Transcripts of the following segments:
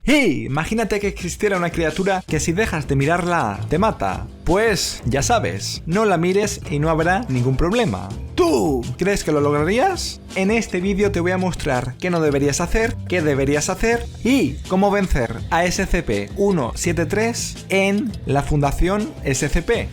Imagínate que existiera una criatura que si dejas de mirarla, te mata. Pues, ya sabes, no la mires y no habrá ningún problema. ¿Tú crees que lo lograrías? En este vídeo te voy a mostrar qué no deberías hacer, qué deberías hacer y cómo vencer a SCP-173 en la Fundación SCP.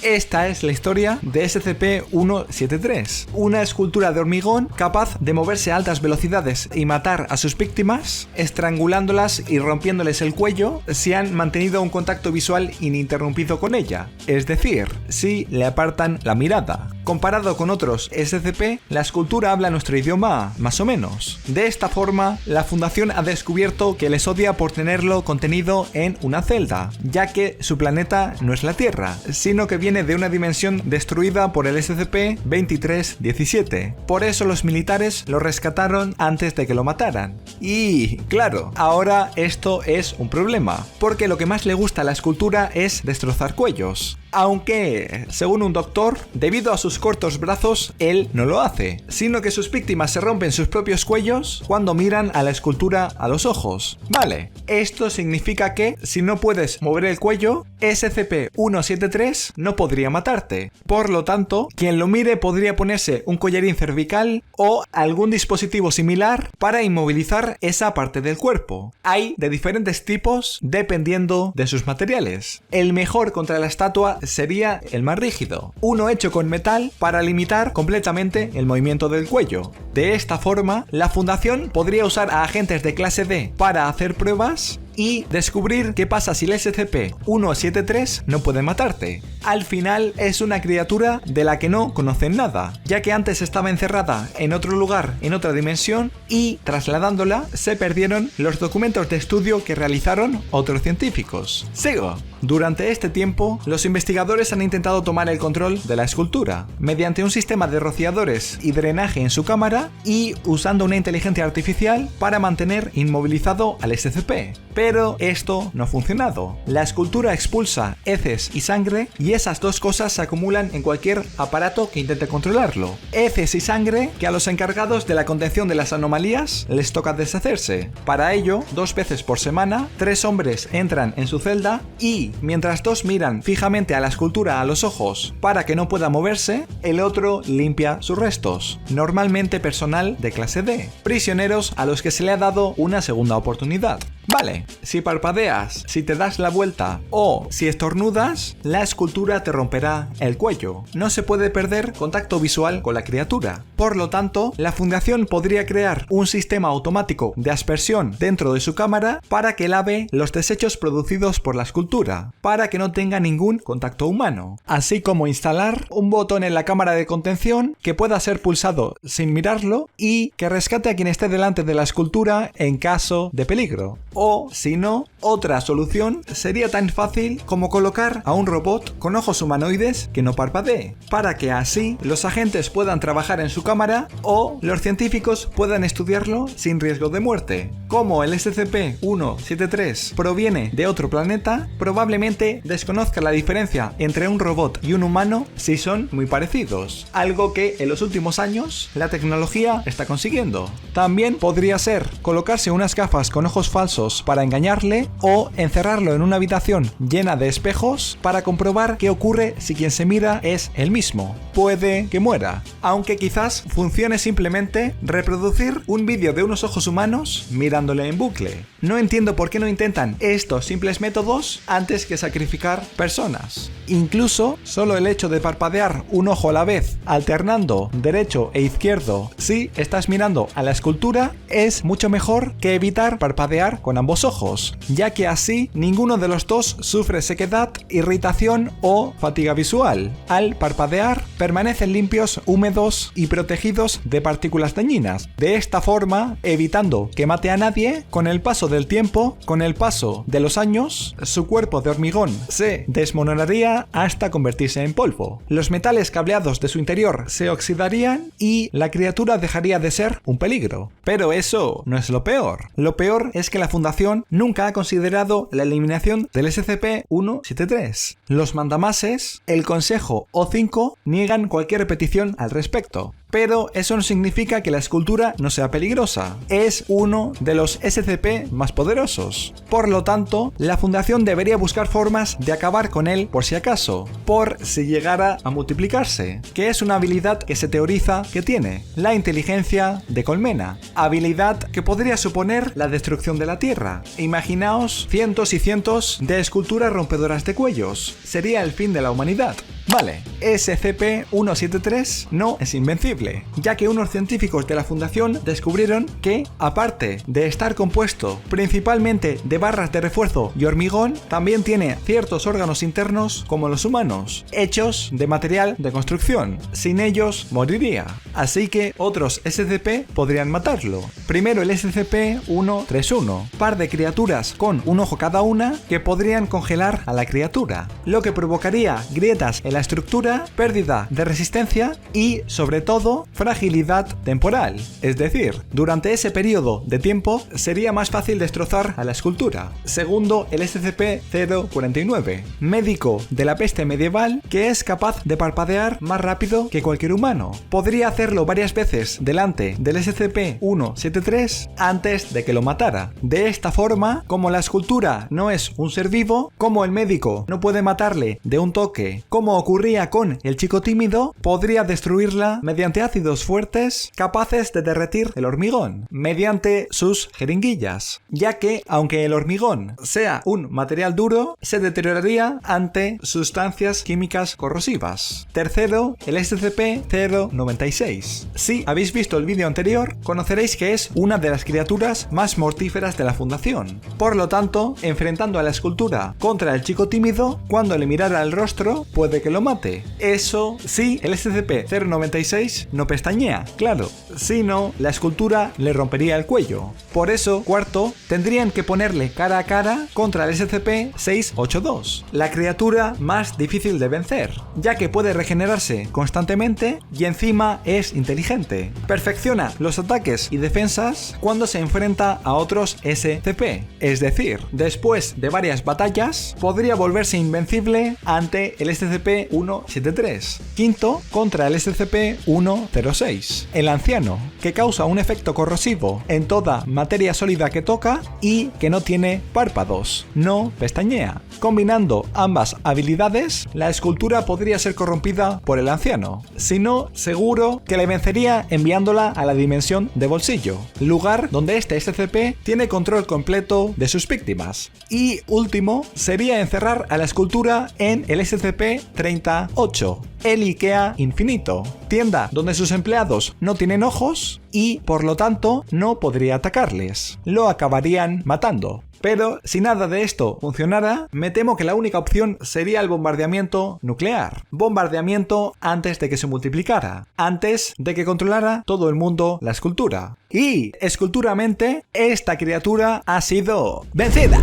Esta es la historia de SCP-173, una escultura de hormigón capaz de moverse a altas velocidades y matar a sus víctimas, estrangulándolas y rompiéndoles el cuello si han mantenido un contacto visual ininterrumpido con ella, es decir, si le apartan la mirada. Comparado con otros SCP, la escultura habla nuestro idioma, más o menos. De esta forma, la Fundación ha descubierto que les odia por tenerlo contenido en una celda, ya que su planeta no es la Tierra, sino que viene de una dimensión destruida por el SCP-2317. Por eso los militares lo rescataron antes de que lo mataran. Y, claro, ahora esto es un problema, porque lo que más le gusta a la escultura es destrozar cuellos. Aunque, según un doctor, debido a sus cortos brazos, él no lo hace, sino que sus víctimas se rompen sus propios cuellos cuando miran a la escultura a los ojos. Vale, esto significa que, si no puedes mover el cuello, SCP-173 no podría matarte. Por lo tanto, quien lo mire podría ponerse un collarín cervical o algún dispositivo similar para inmovilizar esa parte del cuerpo. Hay de diferentes tipos dependiendo de sus materiales. El mejor contra la estatua sería el más rígido, uno hecho con metal para limitar completamente el movimiento del cuello. De esta forma, la Fundación podría usar a agentes de clase D para hacer pruebas y descubrir qué pasa si el SCP-173 no puede matarte. Al final es una criatura de la que no conocen nada, ya que antes estaba encerrada en otro lugar, en otra dimensión, y trasladándola se perdieron los documentos de estudio que realizaron otros científicos. Sigo. Durante este tiempo, los investigadores han intentado tomar el control de la escultura, mediante un sistema de rociadores y drenaje en su cámara y usando una inteligencia artificial para mantener inmovilizado al SCP. Pero esto no ha funcionado. La escultura expulsa heces y sangre y esas dos cosas se acumulan en cualquier aparato que intente controlarlo. Heces y sangre que a los encargados de la contención de las anomalías les toca deshacerse. Para ello, 2 veces por semana, 3 hombres entran en su celda y, mientras 2 miran fijamente a la escultura a los ojos para que no pueda moverse, el otro limpia sus restos. Normalmente personal de clase D, prisioneros a los que se le ha dado una segunda oportunidad. Vale, si parpadeas, si te das la vuelta o si estornudas, la escultura te romperá el cuello. No se puede perder contacto visual con la criatura. Por lo tanto, la Fundación podría crear un sistema automático de aspersión dentro de su cámara para que lave los desechos producidos por la escultura, para que no tenga ningún contacto humano. Así como instalar un botón en la cámara de contención que pueda ser pulsado sin mirarlo y que rescate a quien esté delante de la escultura en caso de peligro. O, si no, otra solución sería tan fácil como colocar a un robot con ojos humanoides que no parpadee, para que así los agentes puedan trabajar en su cámara o los científicos puedan estudiarlo sin riesgo de muerte. Como el SCP-173 proviene de otro planeta, probablemente desconozca la diferencia entre un robot y un humano si son muy parecidos, algo que en los últimos años la tecnología está consiguiendo. También podría ser colocarse unas gafas con ojos falsos para engañarle o encerrarlo en una habitación llena de espejos para comprobar qué ocurre si quien se mira es él mismo. Puede que muera, aunque quizás funcione simplemente reproducir un vídeo de unos ojos humanos mirándole en bucle. No entiendo por qué no intentan estos simples métodos antes que sacrificar personas. Incluso solo el hecho de parpadear un ojo a la vez, alternando derecho e izquierdo si estás mirando a la escultura, es mucho mejor que evitar parpadear con ambos ojos, ya que así ninguno de los dos sufre sequedad, irritación o fatiga visual. Al parpadear, permanecen limpios, húmedos y protegidos de partículas dañinas. De esta forma, evitando que mate a nadie, con el paso del tiempo, con el paso de los años, su cuerpo de hormigón se desmoronaría hasta convertirse en polvo. Los metales cableados de su interior se oxidarían y la criatura dejaría de ser un peligro. Pero eso no es lo peor. Lo peor es que la Fundación nunca ha considerado la eliminación del SCP-173. Los mandamases, el Consejo O5, niegan cualquier petición al respecto. Pero eso no significa que la escultura no sea peligrosa. Es uno de los SCP más poderosos. Por lo tanto, la Fundación debería buscar formas de acabar con él por si acaso, por si llegara a multiplicarse, que es una habilidad que se teoriza que tiene, la inteligencia de colmena, habilidad que podría suponer la destrucción de la Tierra. Imaginaos cientos y cientos de esculturas rompedoras de cuellos. Sería el fin de la humanidad. Vale, SCP-173 no es invencible, ya que unos científicos de la Fundación descubrieron que, aparte de estar compuesto principalmente de barras de refuerzo y hormigón, también tiene ciertos órganos internos como los humanos, hechos de material de construcción. Sin ellos, moriría. Así que otros SCP podrían matarlo. Primero el SCP-131, par de criaturas con un ojo cada una que podrían congelar a la criatura, lo que provocaría grietas en la estructura, pérdida de resistencia y, sobre todo, fragilidad temporal. Es decir, durante ese periodo de tiempo sería más fácil destrozar a la escultura. Segundo, el SCP-049, médico de la peste medieval que es capaz de parpadear más rápido que cualquier humano. Podría hacerlo varias veces delante del SCP-173 antes de que lo matara. De esta forma, como la escultura no es un ser vivo, como el médico no puede matarle de un toque, como ocurría con el chico tímido, podría destruirla mediante ácidos fuertes capaces de derretir el hormigón, mediante sus jeringuillas, ya que, aunque el hormigón sea un material duro, se deterioraría ante sustancias químicas corrosivas. Tercero, el SCP-096. Si habéis visto el vídeo anterior, conoceréis que es una de las criaturas más mortíferas de la Fundación. Por lo tanto, enfrentando a la escultura contra el chico tímido, cuando le mirara el rostro, puede que lo mate. Eso sí, el SCP-096 no pestañea, claro. Si no, la escultura le rompería el cuello. Por eso, cuarto, tendrían que ponerle cara a cara contra el SCP-682, la criatura más difícil de vencer, ya que puede regenerarse constantemente y encima es inteligente. Perfecciona los ataques y defensas cuando se enfrenta a otros SCP. Es decir, después de varias batallas, podría volverse invencible ante el SCP-173. Quinto, contra el SCP-106, el anciano, que causa un efecto corrosivo en toda materia sólida que toca y que no tiene párpados, no pestañea. Combinando ambas habilidades, la escultura podría ser corrompida por el anciano. Si no, seguro que le vencería enviándola a la dimensión de bolsillo, lugar donde este SCP tiene control completo de sus víctimas. Y último, sería encerrar a la escultura en el SCP-38, el IKEA infinito, tienda donde sus empleados no tienen ojos y, por lo tanto, no podría atacarles. Lo acabarían matando. Pero si nada de esto funcionara, me temo que la única opción sería el bombardeamiento nuclear. Bombardeamiento antes de que se multiplicara, antes de que controlara todo el mundo la escultura. Y, esculturamente, esta criatura ha sido vencida.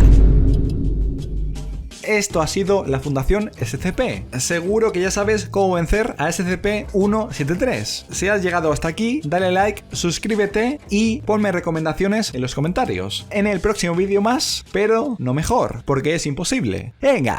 Esto ha sido la Fundación SCP. Seguro que ya sabes cómo vencer a SCP-173. Si has llegado hasta aquí, dale like, suscríbete y ponme recomendaciones en los comentarios. En el próximo vídeo más, pero no mejor, porque es imposible. ¡Venga!